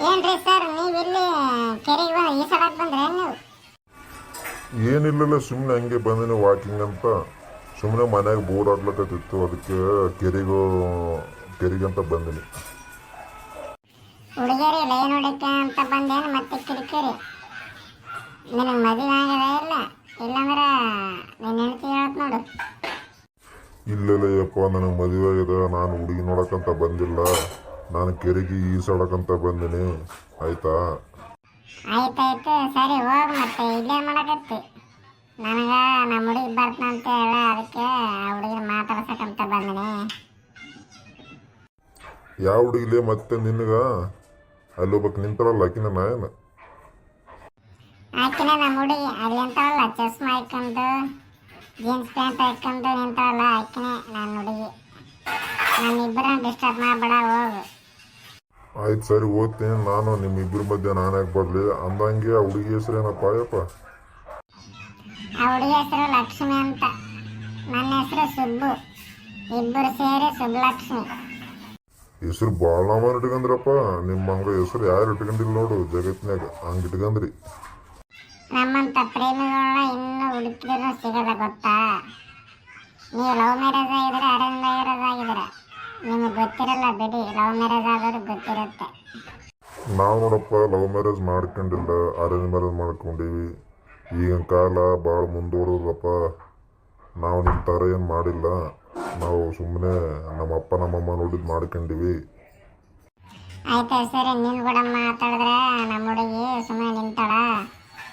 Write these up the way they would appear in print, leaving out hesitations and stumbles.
ಏನ್ರಿ ಸರ್ ನೀವಿಲ್ಲಿ ಕೆರೆಗೆ ಈಸಾಡಕ್ ಬಂದ್ರೆ ನೀವು? ಏನಿಲ್ಲಲ್ಲ, ಸುಮ್ಮನೆ ಹಂಗೆ ಬಂದಿನಿ ವಾಕಿಂಗ್ ಅಂತ. ಸುಮ್ಮನೆ ಮನ್ಯಾಗ ಬೋರ್ ಆಗ್ಲತ್ತಿತ್ತು, ಅದಕ್ಕೆ ಕೆರೆಗಂತ ಬಂದಿನಿ. ಹುಡುಗಿಯರಿ ಲೈನ್ ಹೊಡಿಕೆ ಅಂತ ಬಂದೇನು ಮತ್ತೆ ಕಿರಿಕಿರಿ? ನಿನಗೆ ಮದುವೆ ಆಗದೆ ಇಲ್ಲ? ಇಲ್ಲಾಂದ್ರೆ ನೀನು ಹೆಂಡತಿ ಹೇಳತ್ ನೋಡು. ಇಲ್ಲಲ್ಲ ಯಪ್ಪ, ನನಗೆ ಮದುವೆ ಆಗಿದೆ. ನಾನು ಹುಡುಗಿ ನೋಡಕ್ಕಂತ ಬಂದಿಲ್ಲ, ನಾನು ಕೆರೆಗೆ ಈಸಾಡಕ್ಕಂತ ಬಂದಿನಿ. ಆಯ್ತಾ? ಆಯ್ತಾಯ್ತು, ಸರಿ ಹೋಗಿ. ಮತ್ತೆ ಇಲ್ಲೇ ಮಾಡಕತ್ತಿ? ನನಗೆ ನಮ್ಮ ಹುಡುಗಿ ಬರ್ತಂತ ಹೇಳ, ಅದಕ್ಕೆ ಆ ಹುಡುಗಿನ ಮಾತಾಡ್ಸಕ್ಕಂತ ಬಂದಿನಿ. ಯಾವ ಹುಡುಗಿಲೇ ಮತ್ತೆ ನಿನಗ? ಅಲ್ಲಿ ಒಬ್ಬಕ್ಕೆ ನಿಂತಾಳಲ್ಲ, ಆಕಿನ ನಾಯನ? ಆಕಿನ ನಮ್ಮ ಹುಡುಗಿ ಅಲ್ಲಿ ನಿಂತಾಳಲ್ಲ, ಚಸ್ಮಾ ಹಾಕೊಂಡು ಜೀನ್ಸ್ ಪ್ಯಾಂಟ್ ಹಾಕೊಂಡು ನಿಂತಾಳಲ್ಲ, ಆಕಿನೇ ನನ್ನ ಹುಡುಗಿ. ನಮ್ಮಿಬ್ಬರನ್ನ ಡಿಸ್ಟರ್ಬ್ ಮಾಡಬೇಡ, ಹೋಗು. ಆಯ್ತು ಸರಿ, ಓದ್ತೀನಿ. ನಾನು ನಿಮ್ಮಿಬ್ಬರ ಮಧ್ಯೆ ನಾನು ಯಾಕೆ ಬರಲಿ ಅಂದಂಗೆ. ಆ ಹುಡುಗಿ ಹೆಸರೇನಪ್ಪ ಅಯ್ಯಪ್ಪ? ಆ ಹುಡುಗಿ ಹೆಸರು ಲಕ್ಷ್ಮಿ ಅಂತ, ನನ್ನ ಹೆಸರು ಸುಬ್ಬು. ಇಬ್ಬರು ಸೇರಿ ಸುಬ್ಬಲಕ್ಷ್ಮಿ. ಹೆಸರು ಭಾಳ ನಾಮ ಇಟ್ಕಂದ್ರಪ್ಪ. ನಿಮ್ಮ ಹಂಗ ಹೆಸರು ಯಾರು ಇಟ್ಕೊಂಡಿಲ್ಲ ನೋಡು ಜಗತ್ತಿನಾಗ, ಹಂಗೆ ಇಟ್ಕಂದ್ರಿ. ನಮ್ಮಂತ ಪ್ರೇಮಿಗಳನ್ನ ಇನ್ನೂ ಹುಡುಕಿದ್ರು ಸಿಗಲ್ಲ, ಗೊತ್ತಾ? ನೀವು ಲವ್ ಮ್ಯಾರೇಜ್ ಆಗಿದ್ರೆ ಅರೇಂಜ್ ಮ್ಯಾರೇಜ್ ಆಗಿದ್ರೆ ನಿಮಗೆ ಗೊತ್ತಿರಲ್ಲ ಬಿಡಿ. ಲವ್ ಮ್ಯಾರೇಜ್ ಆದವ್ರಿಗೆ ಗೊತ್ತಿರುತ್ತೆ. ನಾವು ನೋಡಪ್ಪ ಲವ್ ಮ್ಯಾರೇಜ್ ಮಾಡ್ಕೊಂಡಿಲ್ಲ, ಅರೇಂಜ್ ಮ್ಯಾರೇಜ್ ಮಾಡ್ಕೊಂಡೀವಿ. ಈಗಿನ ಕಾಲ ಭಾಳ ಮುಂದುವರೆದಪ್ಪ. ನಾವು ನಿಮ್ಮ ಥರ ಏನು ಮಾಡಿಲ್ಲ. ನಾವು ಸುಮ್ಮನೆ ನಮ್ಮಪ್ಪ ನಮ್ಮಮ್ಮ ನೋಡಿದ್ದು ಮಾಡ್ಕೊಂಡಿವಿ. ಆಯ್ತು ಸರಿ, ನೀನು ಕೂಡ ಮಾತಾಡಿದ್ರೆ ನಮ್ಮ ಹುಡುಗಿ ಸುಮ್ಮನೆ ನಿಂತಾಳ.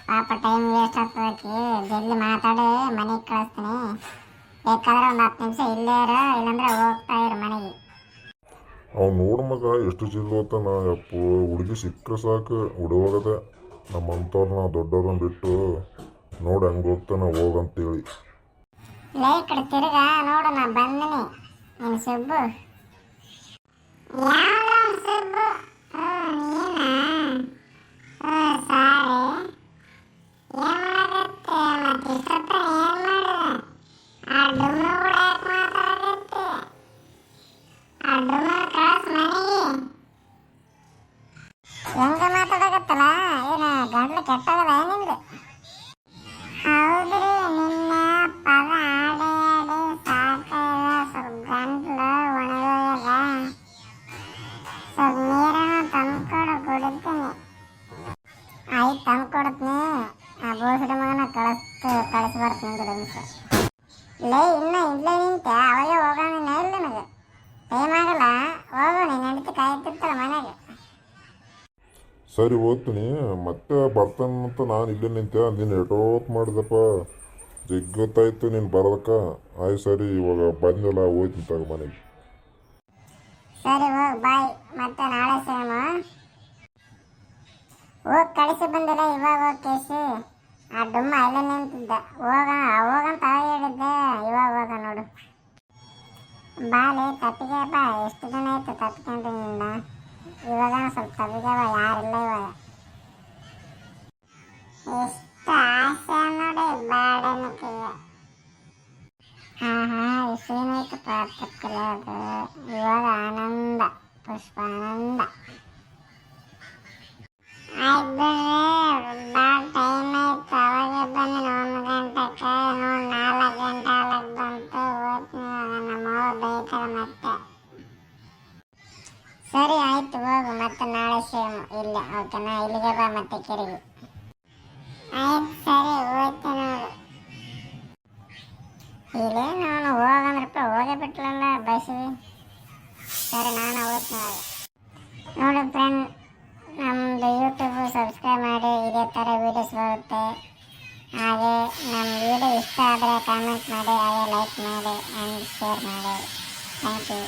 ಪಾಪ ಟೈಮ್ ವೇಸ್ಟ್ ಆಗ್ತದಕ್ಕೆ. ಜಲ್ದಿ ಮಾತಾಡಿ ಮನೆಗೆ ಕಳಿಸ್ತೀನಿ. ಬೇಕಾದ್ರೆ ಒಂದು 10 ನಿಮಿಷ ಇಲ್ಲೇ ಇರು, ಇಲ್ಲಾಂದ್ರೆ ಹೋಗ್ತಾ ಇರು ಮನೆಗೆ. ಅವ್ನು ನೋಡು ಮಗ ಎಷ್ಟು ಜಲ್ದಿ ಹೋಗ್ತಾನ. ಯಪ್ಪ, ಹುಡುಗಿ ಸಿಕ್ಕರೆ ಸಾಕು ಹುಡುಗೋಗದೆ. ನಮ್ಮಂಥವ್ರು ನಾವು ದೊಡ್ಡವ್ರನ್ನ ಬಿಟ್ಟು ನೋಡಿ ಹಂಗೆ ಹೋಗ್ತಾನೆ ಹೋಗಂತೇಳಿ. ಲೇ ಕಡೆ ತಿರುಗ ನೋಡು, ನಾ ಬಂದಿನಿ. ನೀನು ಸುಬ್ಬು? ಸುಬ್ಬು ಹೆಂಗ ಮಾತಾಡಕತ್ತಲ್ಲ, ಏನ ಗಂಟ್ಲು ಕೆಟ್ಟಾಗದ ನಿಂದು? ಹೌದ್ರಿ, ನಿನ್ನ ಪದ ಆಡಿ ಆಡಿ ಸಾಕಾಗ ಸ್ವಲ್ಪ ಗಂಟ್ಲು ಒಣಗೋಗ್ಯದ. ಸ್ವಲ್ಪ ನೀರನ್ನು ತಂದ್ಕೊಡು, ಕುಡಿತೀನಿ. ಆಯ್ತು, ತಂದ್ಕೊಡ್ತೀನಿ. ಆ ಬೋಸಡಿ ಮಗನ ಕಳಿಸ್ಬಾರ್ದು ನಿಂದು. ಲೇ ಇನ್ನು ಇಲ್ಲೇ ನಿಂತೆ, ಅವಾಗೆ ಹೋಗೋಣ. ಇಲ್ಲ ನನಗೆ ಟೈಮ್ ಆಗಲ್ಲ, ಹೋಗೋ. ನೀನು ಹೆಂಡತಿ ಕಾಯ್ತಿರ್ತಾಳೆ ಮನೆಗೆ. ಸರಿ ಓದ್ತೀನಿ, ಮತ್ತೆ ಬರ್ತಾನಂತ ನಾನು ಇಲ್ಲೇ ನಿಂತೆ. ನೀನು ಎಟೋತ್ ಮಾಡಿದಪ್ಪ, ಜಗ್ಗೊತ್ತಾಯ್ತು ನೀನು ಬರೋದಕ್ಕ. ಆಯ್ತು ಸರಿ, ಇವಾಗ ಬಂದಲ್ಲ, ಹೋಯ್ತೀನಿ ತಗೋ ಮನೆಗೆ. ಸರಿ ಹೋಗಿ, ಬಾಯ್. ಮತ್ತೆ ನಾಳೆ ಸೇಮ. ಹೋಗಿ ಕಳಿಸಿ ಬಂದಿಲ್ಲ, ಇವಾಗ ಹೋಗಿ ಕೇಸಿ. ಆ ಡುಮ್ಮ ಅಲ್ಲೇ ನಿಂತಿದ್ದ. ಹೋಗಂತ ಹೇಳಿದ್ದೆ, ಇವಾಗ ಹೋಗ ನೋಡು. ಬಾಲೆ ತಪ್ಪಿಗೆ ಬಾ. ಎಷ್ಟು ದಿನ ಆಯ್ತು ತಪ್ಪಿಕೊಂಡು ನಿನ್ನ. ಇವಾಗ ಸ್ವಲ್ಪ ತಪ್ಪಿಗೆ ಬಾ, ಯಾರಿಲ್ಲ ಇವಾಗ. ಎಷ್ಟು ಆಸೆ ನೋಡಿ ಬಾಡನಕ್ಕೆ. ಇಷ್ಟು ದಿನ ಆಯ್ತು ತಪ್ಪಿಲ್ಲ ಅದು. ಇವಾಗ ಆನಂದ, ಪುಷ್ಪಾನಂದ. ಆಯ್ತು ಬಿಡ್ರಿ, ಭಾಳ ಟೈಮ್ ಆಯ್ತು. ಅವಾಗೆ ಬನ್ನಿ 1 ಗಂಟೆಗೆ. ನೋಡಿ 4 ಗಂಟೆ ಆಲಕ್ಕೆ ಬಂತು. ಓದ್ತೀನಿ, ನಮ್ಮವ್ವ ಬೈತಾರೆ ಮತ್ತೆ. ಸರಿ ಆಯ್ತು, ಹೋಗು. ಮತ್ತೆ ನಾಳೆ ಸೇಮ್ ಇಲ್ಲ, ಓಕೆನಾ? ಇಲ್ಲಿಗೆ ಬಾ ಮತ್ತೆ ಕೆರೆಗೆ. ಆಯ್ತು ಸರಿ, ಹೋಗ್ತೀನಿ ನೋಡು. ಇಲ್ಲೇ ನಾನು ಹೋಗಂದ್ರಪ್ಪ, ಹೋಗೇ ಬಿಟ್ಲಲ್ಲ ಬಸ್ಸಿ. ಸರಿ, ನಾನು ಓದ್ತೀನಿ ನೋಡಿ. ಫ್ರೆಂಡ್, ನಮ್ಮದು ಯೂಟ್ಯೂಬ್ ಸಬ್ಸ್ಕ್ರೈಬ್ ಮಾಡಿ. ಇದೇ ಥರ ವೀಡಿಯೋಸ್ ಬರುತ್ತೆ. ಹಾಗೆ ನಮ್ಮ ವಿಡಿಯೋ ಇಷ್ಟ ಆದರೆ ಕಾಮೆಂಟ್ ಮಾಡಿ, ಹಾಗೆ ಲೈಕ್ ಮಾಡಿ ಆ್ಯಂಡ್ ಶೇರ್ ಮಾಡಿ. Thank you.